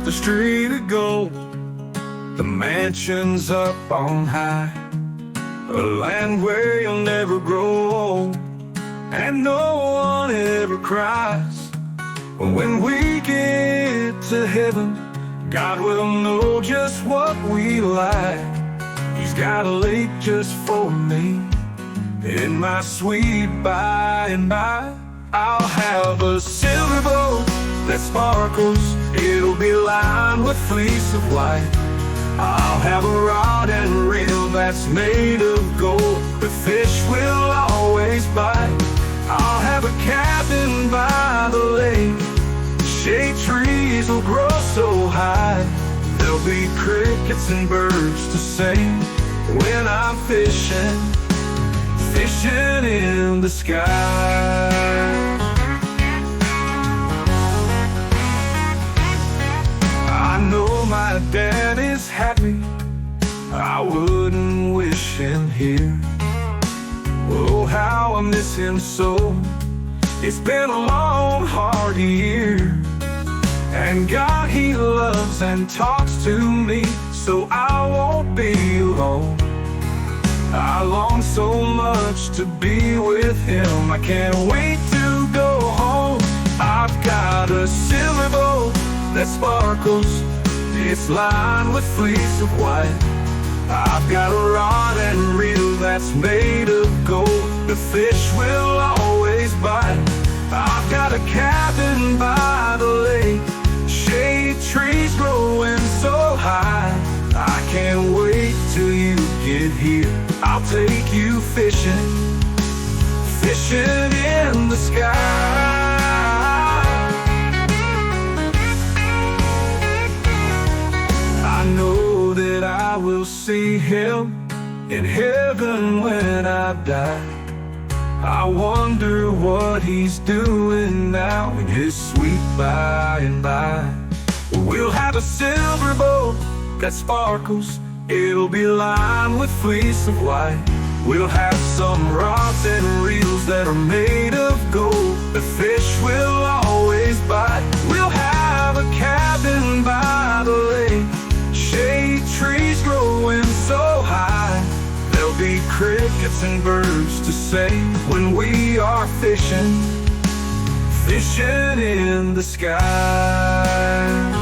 the street of gold, the mansions up on high, a land where you'll never grow old, and no one ever cries. When we get to heaven, God will know just what we like. He's got a lake just for me, in my sweet by and by. I'll have a silver boat that sparkles, it'll be lined with fleece of white. I'll have a rod and reel that's made of gold, the fish will always bite. I'll have a cabin by the lake, shade trees will grow so high. There'll be crickets and birds to sing when I'm fishing, fishing in the sky. I know my dad is happy, I wouldn't wish him here. Oh, how I miss him so. It's been a long, hard year, and God, He loves and talks to me, so I won't be alone. I long so much to be with Him, I can't wait to go home. I've got a silver boat that sparkles, it's lined with fleece of white. I've got a rod and reel that's made of gold, the fish will always bite. I've got a cabin by the lake, shade trees growing so high. I can't wait till you get here, I'll take you fishing, fishing in the sky. I know that I will see Him in heaven when I die. I wonder what He's doing now in His sweet by and by. We'll have a silver boat that sparkles, it'll be lined with fleece of white. We'll have some rods and reels that are made of gold, the fish will always bite. We'll have a cabin by the lake, shade trees growing so high. There'll be crickets and birds to sing when we are fishing, fishing in the sky.